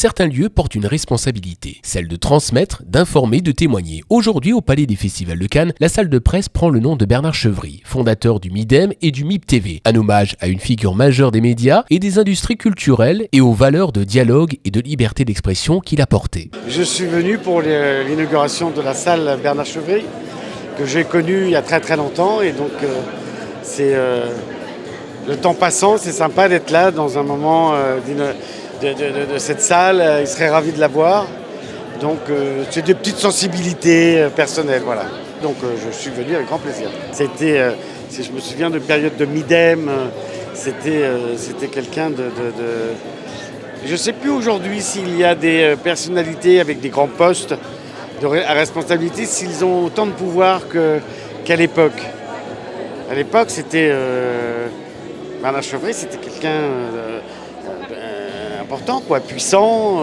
certains lieux portent une responsabilité, celle de transmettre, d'informer, de témoigner. Aujourd'hui, au Palais des Festivals de Cannes, la salle de presse prend le nom de Bernard Chevry, fondateur du MIDEM et du MIP TV, un hommage à une figure majeure des médias et des industries culturelles et aux valeurs de dialogue et de liberté d'expression qu'il a portées. Je suis venu pour l'inauguration de la salle Bernard Chevry, que j'ai connue il y a très très longtemps, et donc c'est le temps passant, c'est sympa d'être là dans un moment de cette salle. Il serait ravi de la voir. Donc c'est des petites sensibilités personnelles, voilà. Donc je suis venu avec grand plaisir. Je me souviens de période de MIDEM, c'était quelqu'un de... Je ne sais plus aujourd'hui s'il y a des personnalités avec des grands postes à responsabilité, s'ils ont autant de pouvoir qu'à l'époque. À l'époque, c'était... Bernard Chevry, c'était quelqu'un important, puissant,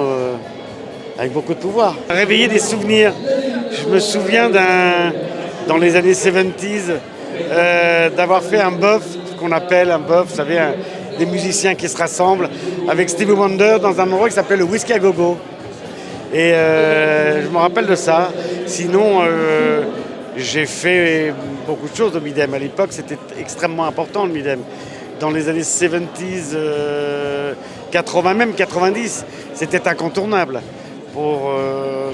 avec beaucoup de pouvoir. Réveiller des souvenirs. Je me souviens dans les années 70s, d'avoir fait un bof, ce qu'on appelle un bof, vous savez, des musiciens qui se rassemblent, avec Stevie Wonder dans un endroit qui s'appelle le Whisky à Gogo. Et je me rappelle de ça. Sinon, j'ai fait beaucoup de choses au MIDEM. À l'époque, c'était extrêmement important, le MIDEM. Dans les années 70s, 80, même 90, c'était incontournable pour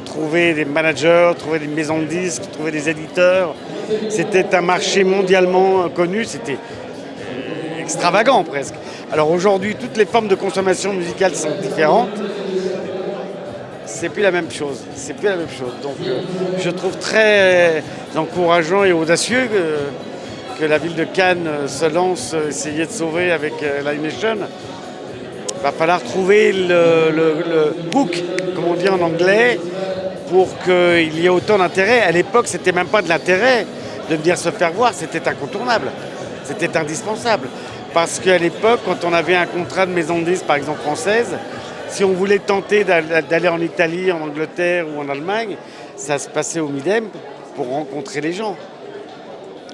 trouver des managers, trouver des maisons de disques, trouver des éditeurs. C'était un marché mondialement connu, c'était extravagant presque. Alors aujourd'hui, toutes les formes de consommation musicale sont différentes. C'est plus la même chose. Donc je trouve très encourageant et audacieux que la ville de Cannes se lance, essayer de sauver avec Live Nation. Il va falloir trouver le hook, comme on dit en anglais, pour qu'il y ait autant d'intérêt. À l'époque, c'était même pas de l'intérêt de venir se faire voir, c'était incontournable, c'était indispensable. Parce qu'à l'époque, quand on avait un contrat de maison de disques, par exemple française, si on voulait tenter d'aller en Italie, en Angleterre ou en Allemagne, ça se passait au MIDEM pour rencontrer les gens.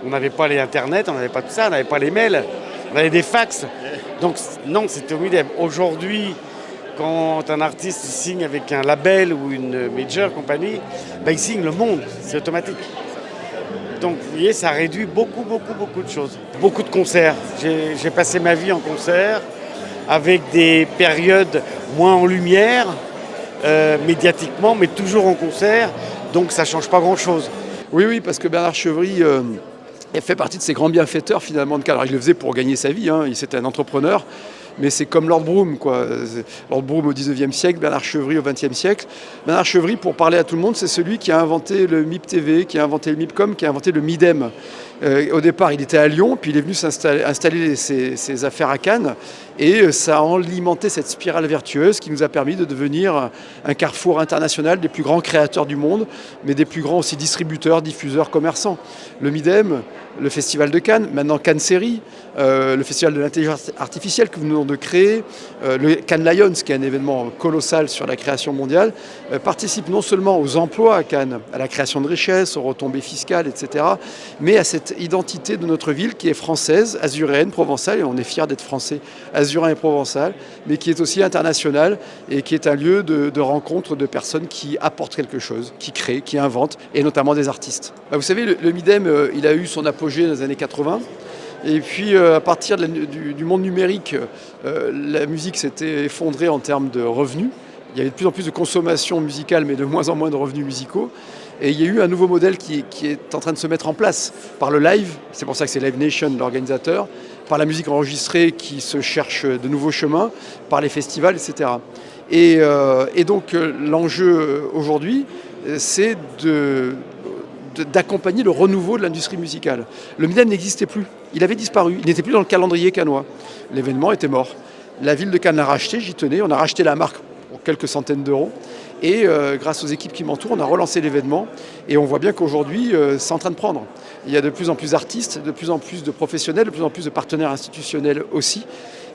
On n'avait pas les Internet, on n'avait pas tout ça, on n'avait pas les mails, on avait des fax. Donc non, c'était au MIDEM. Aujourd'hui, quand un artiste signe avec un label ou une major compagnie, il signe le monde, c'est automatique. Donc vous voyez, ça réduit beaucoup de choses. Beaucoup de concerts. J'ai passé ma vie en concert, avec des périodes moins en lumière, médiatiquement, mais toujours en concert, donc ça ne change pas grand-chose. Oui, parce que Bernard Chevry fait partie de ces grands bienfaiteurs finalement de Cannes. Alors il le faisait pour gagner sa vie, c'était un entrepreneur, mais c'est comme Lord Broome, Lord Broome au 19e siècle, Bernard Chevry au 20e siècle. Bernard Chevry, pour parler à tout le monde, c'est celui qui a inventé le MIP TV, qui a inventé le MIPCOM, qui a inventé le MIDEM. Au départ, il était à Lyon, puis il est venu installer ses affaires à Cannes, et ça a alimenté cette spirale vertueuse qui nous a permis de devenir un carrefour international des plus grands créateurs du monde, mais des plus grands aussi distributeurs, diffuseurs, commerçants. Le MIDEM, le Festival de Cannes, maintenant Cannes Série, le Festival de l'intelligence artificielle que nous venons de créer, le Cannes Lions, qui est un événement colossal sur la création mondiale, participe non seulement aux emplois à Cannes, à la création de richesses, aux retombées fiscales, etc., mais à cette identité de notre ville qui est française, azuréenne, provençale, et on est fiers d'être français, azuréen et provençal, mais qui est aussi international et qui est un lieu de rencontre de personnes qui apportent quelque chose, qui créent, qui inventent, et notamment des artistes. Vous savez, le MIDEM, il a eu son apogée dans les années 80. Et puis, à partir du monde numérique, la musique s'était effondrée en termes de revenus. Il y avait de plus en plus de consommation musicale, mais de moins en moins de revenus musicaux. Et il y a eu un nouveau modèle qui est en train de se mettre en place par le live, c'est pour ça que c'est Live Nation l'organisateur, par la musique enregistrée qui se cherche de nouveaux chemins, par les festivals, etc. Et donc l'enjeu aujourd'hui, c'est d'accompagner le renouveau de l'industrie musicale. Le MIDEM n'existait plus, il avait disparu, il n'était plus dans le calendrier cannois. L'événement était mort. La ville de Cannes l'a racheté, j'y tenais, on a racheté la marque pour quelques centaines d'euros. Et grâce aux équipes qui m'entourent, on a relancé l'événement et on voit bien qu'aujourd'hui, c'est en train de prendre. Il y a de plus en plus d'artistes, de plus en plus de professionnels, de plus en plus de partenaires institutionnels aussi.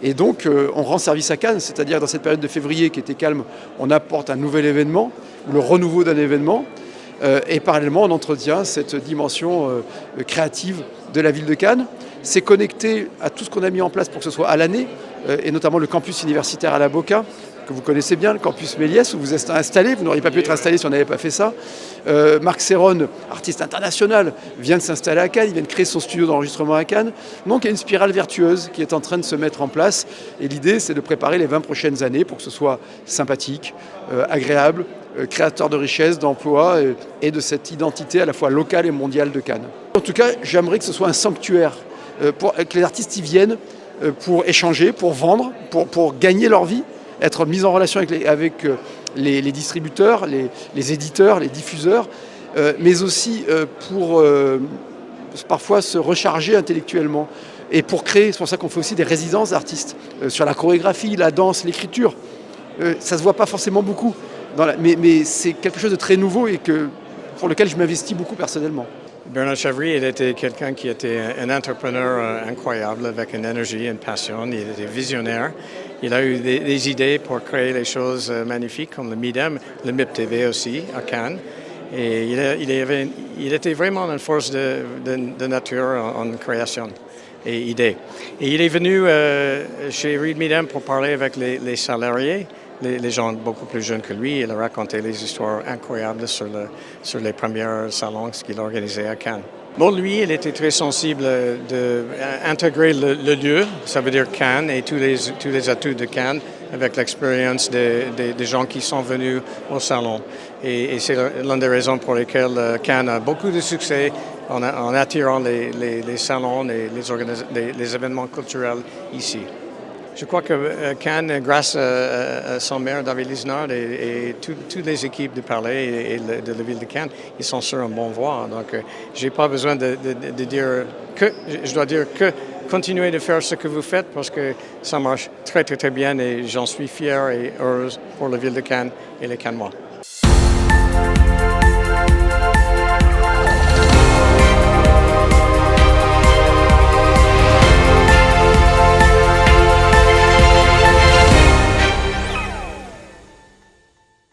Et donc, on rend service à Cannes, c'est-à-dire dans cette période de février qui était calme, on apporte un nouvel événement, le renouveau d'un événement. Et parallèlement, on entretient cette dimension créative de la ville de Cannes. C'est connecté à tout ce qu'on a mis en place pour que ce soit à l'année, et notamment le campus universitaire à la Boca, que vous connaissez bien, le Campus Méliès, où vous êtes installé. Vous n'auriez pas pu être installé si on n'avait pas fait ça. Marc Serron, artiste international, vient de s'installer à Cannes, il vient de créer son studio d'enregistrement à Cannes. Donc il y a une spirale vertueuse qui est en train de se mettre en place. Et l'idée, c'est de préparer les 20 prochaines années pour que ce soit sympathique, agréable, créateur de richesse, d'emplois et de cette identité à la fois locale et mondiale de Cannes. En tout cas, j'aimerais que ce soit un sanctuaire, que les artistes y viennent pour échanger, pour vendre, pour gagner leur vie, être mis en relation avec les distributeurs, les éditeurs, les diffuseurs, mais aussi pour parfois se recharger intellectuellement et pour créer. C'est pour ça qu'on fait aussi des résidences d'artistes sur la chorégraphie, la danse, l'écriture. Ça ne se voit pas forcément beaucoup, mais c'est quelque chose de très nouveau et pour lequel je m'investis beaucoup personnellement. Bernard Chevry, il était quelqu'un qui était un entrepreneur incroyable, avec une énergie, une passion. Il était visionnaire. Il a eu des idées pour créer des choses magnifiques comme le MIDEM, le MIP TV aussi à Cannes. Et il était vraiment une force de nature en création et idées. Et il est venu chez Reed MIDEM pour parler avec les salariés. Les gens beaucoup plus jeunes que lui, il a raconté des histoires incroyables sur les premiers salons qu'il organisait à Cannes. Bon, lui, il était très sensible d'intégrer le lieu, ça veut dire Cannes et tous les atouts de Cannes avec l'expérience des gens qui sont venus au salon. Et c'est l'une des raisons pour lesquelles Cannes a beaucoup de succès en attirant les salons, les événements culturels ici. Je crois que Cannes, grâce à son maire David Lisnard et toutes les équipes du Palais et de la ville de Cannes, ils sont sur un bon voie. Donc, j'ai pas besoin de dire que, je dois dire que continuez de faire ce que vous faites parce que ça marche très, très, très bien et j'en suis fier et heureuse pour la ville de Cannes et les Cannois.